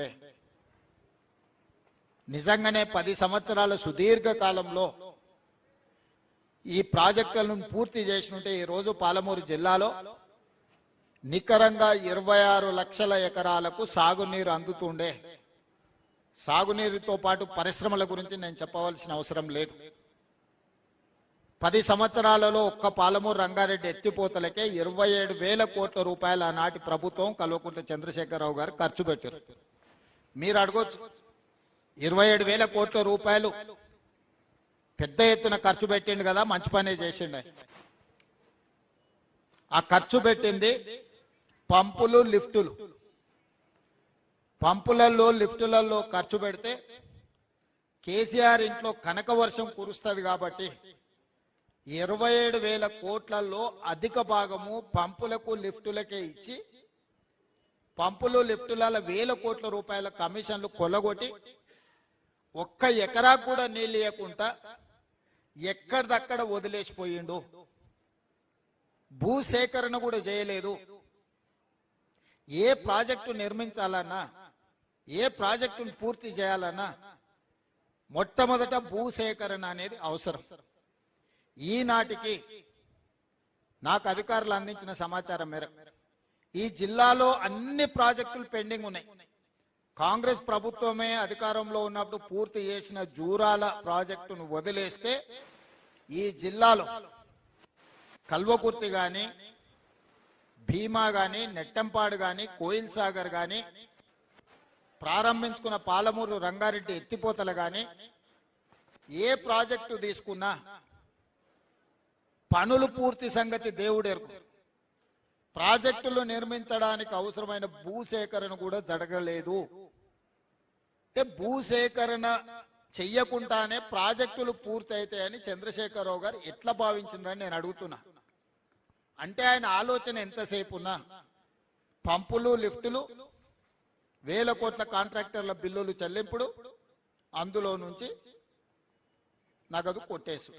అందుతుండే. నిజంగానే 10 సంవత్సరాల సుదీర్ఘ కాలంలో ఈ ప్రాజెక్టులను పూర్తి చేసినట్టే ఈ రోజు పాలమూరు జిల్లాలో నికరంగా 26 లక్షల ఎకరాలకు సాగునీరు అందుతుండే. సాగునీరుతో పాటు పరిశ్రమల గురించి నేను చెప్పవలసిన అవసరం లేదు. 10 సంవత్సరాలలో ఒక్క పాలమూరు రంగారెడ్డి ఎత్తిపోతలకే 27,000 కోట్ల రూపాయలు ఆనాటి ప్రభుత్వం కల్వకుంట్ల చంద్రశేఖరరావు గారు ఖర్చు పెట్టారు. మీరు అడగొచ్చు, 27,000 కోట్ల రూపాయలు పెద్ద ఎత్తున ఖర్చు పెట్టిండు కదా, మంచి పనే చేసిండు. ఆ ఖర్చు పెట్టింది పంపులు లిఫ్టులు. పంపులలో లిఫ్టులలో ఖర్చు పెడితే కేసీఆర్ ఇంట్లో కనక వర్షం కురుస్తుంది కాబట్టి 27,000 కోట్లలో అధిక భాగము పంపులకు లిఫ్టులకే ఇచ్చి పంపులు లిఫ్టుల 1,000 కోట్ల రూపాయల కమిషన్లు కొల్లగొట్టి ఒక్క ఎకరా కూడా నీళ్ళు ఇవ్వకుండా ఎక్కడిదక్కడ వదిలేసిపోయిండు. భూసేకరణ కూడా చేయలేదు. ఏ ప్రాజెక్టు నిర్మించాలన్నా, ఏ ప్రాజెక్టును పూర్తి చేయాలన్నా మొట్టమొదట భూసేకరణ అనేది అవసరం. ఈనాటికి నాకు అధికారులు అందించిన సమాచారం మేరకు ఈ జిల్లాలో అన్ని ప్రాజెక్టులు పెండింగ్ ఉన్నాయి. కాంగ్రెస్ ప్రభుత్వమే అధికారంలో ఉన్నప్పుడు పూర్తి చేసిన జూరాల ప్రాజెక్టును వదిలేస్తే ఈ జిల్లాలో కల్వకుర్తి గాని, భీమా గాని, నెట్టంపాడు గాని, కోయిల్ సాగర్ గాని, ప్రారంభించుకున్న పాలమూరు రంగారెడ్డి ఎత్తిపోతలు గాని, ఏ ప్రాజెక్టు తీసుకున్నా పనులు పూర్తి సంగతి దేవుడెరుకు. ప్రాజెక్టులు నిర్మించడానికి అవసరమైన భూసేకరణ కూడా జరగలేదు. అంటే భూసేకరణ చెయ్యకుండానే ప్రాజెక్టులు పూర్తి అవుతాయని చంద్రశేఖరరావు గారు ఎట్లా భావించిందని నేను అడుగుతున్నా. అంటే ఆయన ఆలోచన ఎంతసేపు ఉన్నా పంపులు లిఫ్టులు 1,000 కోట్ల కాంట్రాక్టర్ల బిల్లులు చెల్లింపుడు, అందులో నుంచి నగదు కొట్టేసు.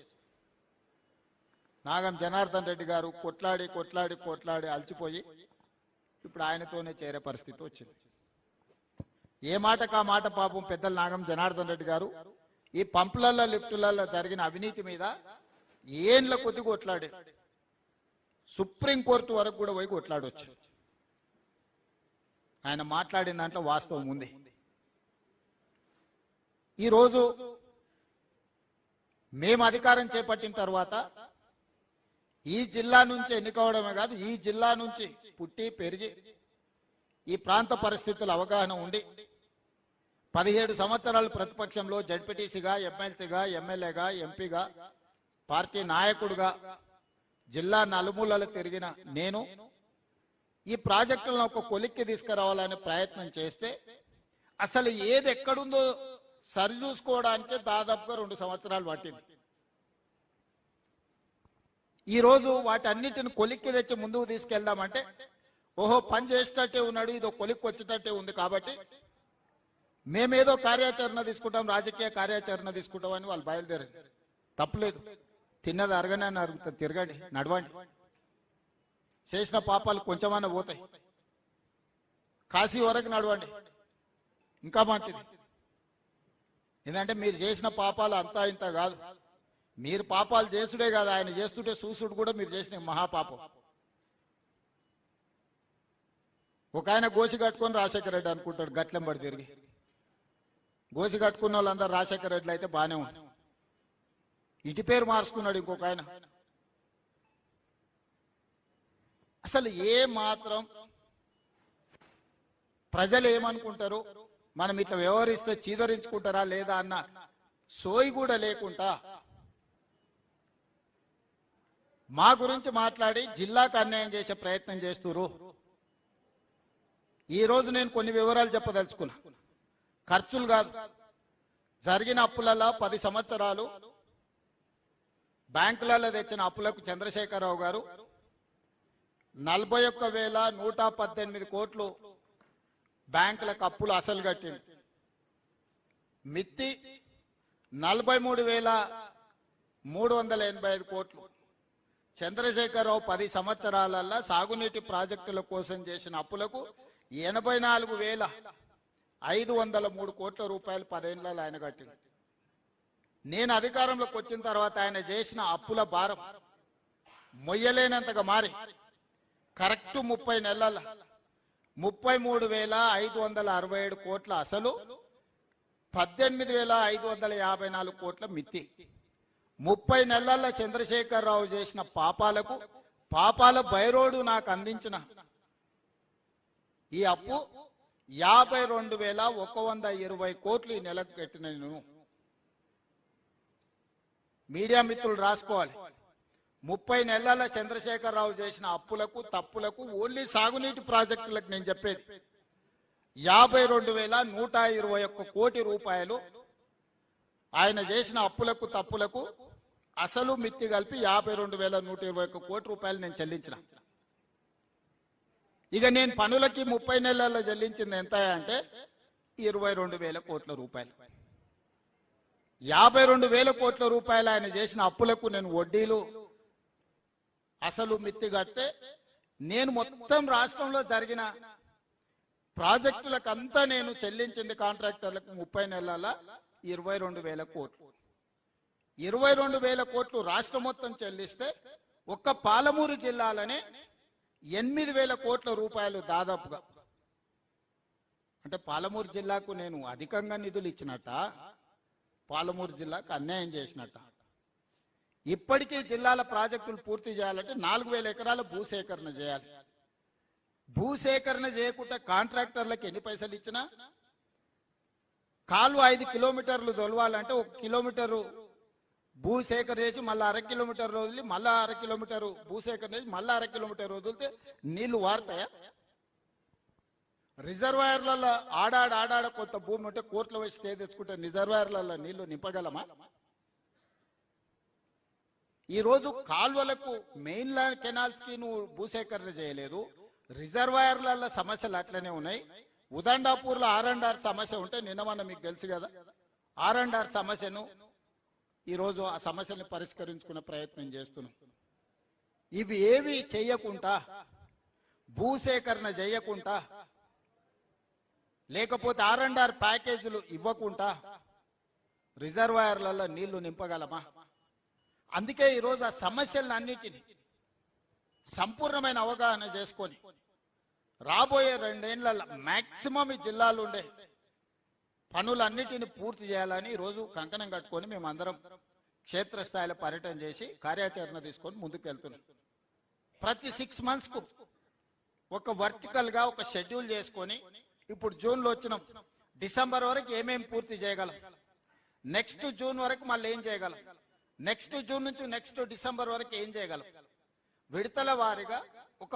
నాగం జనార్దన్ రెడ్డి గారు కొట్లాడి కొట్లాడి కొట్లాడి అలసిపోయి ఇప్పుడు ఆయనతోనే చేరే పరిస్థితి వచ్చింది. ఏ మాటకా మాట పాపం పెద్దలు నాగం జనార్దన్ రెడ్డి గారు ఈ పంపులలో లిఫ్టులలో జరిగిన అవినీతి మీద ఏండ్ల కొద్ది కొట్లాడి సుప్రీంకోర్టు వరకు కూడా పోయి కొట్లాడవచ్చు. ఆయన మాట్లాడిన దాంట్లో వాస్తవం ఉంది. ఈరోజు మేము అధికారం చేపట్టిన తర్వాత ఈ జిల్లా నుంచి ఎన్నికవడమే కాదు, ఈ జిల్లా నుంచి పుట్టి పెరిగి ఈ ప్రాంత పరిస్థితుల అవగాహన ఉండి 17 సంవత్సరాలు ప్రతిపక్షంలో జడ్పీటీసీగా, ఎమ్మెల్సీగా, ఎమ్మెల్యేగా, ఎంపీగా, పార్టీ నాయకుడిగా జిల్లా నలుమూలలు తిరిగిన నేను ఈ ప్రాజెక్టులను ఒక కొలిక్కి తీసుకురావాలనే ప్రయత్నం చేస్తే అసలు ఏది ఎక్కడుందో సరిచూసుకోవడానికే దాదాపుగా 2 సంవత్సరాలు పట్టింది. ఈరోజు వాటన్నిటిని కొలిక్కి తెచ్చి ముందుకు తీసుకెళ్దామంటే ఓహో పని చేసేటట్టే ఉన్నాడు, ఇదో కొలిక్కి వచ్చేటట్టే ఉంది కాబట్టి మేమేదో కార్యాచరణ తీసుకుంటాం, రాజకీయ కార్యాచరణ తీసుకుంటాం అని వాళ్ళు బయలుదేరారు. తప్పలేదు, తిన్నది అరగనే అరుగుతుంది, తిరగండి, నడవండి, చేసిన పాపాలు కొంచెమన్నా పోతాయి, కాశీ వరకు నడవండి, ఇంకా మంచిది. ఎందుకంటే మీరు చేసిన పాపాలు అంతా ఇంత కాదు, మీరు పాపాలు చేసుడే కాదు, ఆయన చేస్తుంటే చూసుడు కూడా మీరు చేసిన మహాపాపం. ఒక ఆయన గోసి కట్టుకొని రాజశేఖర రెడ్డి అనుకుంటాడు, గట్లెంబడి తిరిగి గోసి కట్టుకున్న వాళ్ళందరూ రాజశేఖర రెడ్డి అయితే బాగానే ఉంది. ఇటు పేరు మార్చుకున్నాడు ఇంకొక ఆయన. అసలు ఏ మాత్రం ప్రజలు ఏమనుకుంటారు, మనం ఇట్లా వ్యవహరిస్తే చీదరించుకుంటారా లేదా అన్న సోయి కూడా లేకుండా మా గురించి మాట్లాడి జిల్లాకు అన్యాయం చేసే ప్రయత్నం చేస్తున్నారు. ఈ రోజు నేను కొన్ని వివరాలు చెప్పదలుచుకున్నా. ఖర్చులు కాదు, జరిగిన అప్పులలో 10 సంవత్సరాలు బ్యాంకులలో తెచ్చిన అప్పులకు చంద్రశేఖరరావు గారు 41,118 కోట్లు బ్యాంకులకు అప్పులు అసలు కట్టింది. మిత్తి 43,385 కోట్లు. చంద్రశేఖరరావు 10 సంవత్సరాలలో సాగునీటి ప్రాజెక్టుల కోసం చేసిన అప్పులకు 84,000 503 కోట్ల రూపాయలు 10 ఏళ్లలో ఆయన కట్టిండు. నేను అధికారంలోకి వచ్చిన తర్వాత ఆయన చేసిన అప్పుల భారం మొయ్యలేనంతగా మారి కరెక్ట్ 30 నెలల 33,567 కోట్ల అసలు, 18,554 కోట్ల మిత్తి. 30 నెలల చంద్రశేఖరరావు చేసిన పాపాల బైరోడు నాకు అందించిన ఈ అప్పు 52,120 కోట్లు ఈ నెలకు కట్టిన నేను. మీడియా మిత్రులు రాసుకోవాలి. 30 నెలల చంద్రశేఖరరావు చేసిన అప్పులకు తప్పులకు ఓన్లీ సాగునీటి ప్రాజెక్టులకు నేను చెప్పేది 52,121 కోటి రూపాయలు ఆయన చేసిన అప్పులకు తప్పులకు అసలు మిత్తి కలిపి 52,121 కోటి రూపాయలు నేను చెల్లించిన. ఇక నేను పనులకి 30 నెలల్లో చెల్లించింది ఎంత అంటే 22,000 కోట్ల రూపాయలు. 52,000 కోట్ల రూపాయలు ఆయన చేసిన అప్పులకు నేను వడ్డీలు అసలు మిత్తి కడితే నేను మొత్తం రాష్ట్రంలో జరిగిన ప్రాజెక్టులకంతా నేను చెల్లించింది కాంట్రాక్టర్లకు 30 నెలల 22,000 కోట్లు. 22,000 కోట్లు రాష్ట్రం మొత్తం చెల్లిస్తే ఒక్క పాలమూరు జిల్లాలోనే 8,000 కోట్ల రూపాయలు దాదాపుగా. అంటే పాలమూరు జిల్లాకు నేను అధికంగా నిధులు ఇచ్చినట్ట, పాలమూరు జిల్లాకు అన్యాయం చేసినట్ట. ఇప్పటికీ జిల్లాల ప్రాజెక్టులు పూర్తి చేయాలంటే 4,000 ఎకరాల భూసేకరణ చేయాలి. భూసేకరణ చేయకుండా కాంట్రాక్టర్లకు ఎన్ని పైసలు ఇచ్చినా, కాలువ 5 కిలోమీటర్లు తొలవాలంటే 1 కిలోమీటరు భూసేకరణ చేసి మళ్ళీ 1/2 కిలోమీటర్ వదిలి మళ్ళీ 1/2 కిలోమీటరు భూసేకరణ చేసి మళ్ళీ 1/2 కిలోమీటర్ వదిలితే నీళ్లు వారుతాయా? రిజర్వాయర్లలో ఆడాడ కొంత భూమి ఉంటే కోర్టులో వచ్చి స్టే తెచ్చుకుంటే రిజర్వాయర్లలో నీళ్లు నింపగలమా? ఈరోజు కాల్వలకు మెయిన్ లైన్ కెనాల్స్ కి నువ్వు భూసేకరణ చేయలేదు. రిజర్వాయర్ల సమస్యలు అట్లనే ఉన్నాయి. ఉదండాపూర్లో R&R సమస్య ఉంటే నిన్నమన్న మీకు తెలుసు కదా, R&R సమస్యను ఈరోజు ఆ సమస్యను పరిష్కరించుకునే ప్రయత్నం చేస్తున్నాం. ఇవి ఏవి చేయకుండా, భూసేకరణ చేయకుండా, లేకపోతే R&R ప్యాకేజీలు ఇవ్వకుండా రిజర్వాయర్లలో నీళ్లు నింపగలమా? అందుకే ఈరోజు ఆ సమస్యలన్నిటినీ సంపూర్ణమైన అవగాహన చేసుకొని రాబోయే 2 ఏళ్లలో మాక్సిమం ఈ జిల్లాలో ఉండే పనులన్నిటిని పూర్తి చేయాలని ఈరోజు కంకణం కట్టుకొని మేమందరం క్షేత్రస్థాయిలో పర్యటన చేసి కార్యాచరణ తీసుకొని ముందుకు వెళ్తున్నాం. ప్రతి 6 months కు ఒక వర్టికల్ గా ఒక షెడ్యూల్ చేసుకొని, ఇప్పుడు జూన్లో వచ్చినాం, డిసెంబర్ వరకు ఏమేమి పూర్తి చేయగలం, నెక్స్ట్ జూన్ వరకు మళ్ళీ ఏం చేయగలం, నెక్స్ట్ జూన్ నుంచి నెక్స్ట్ డిసెంబర్ వరకు ఏం చేయగలం, విడతల వారీగా ఒక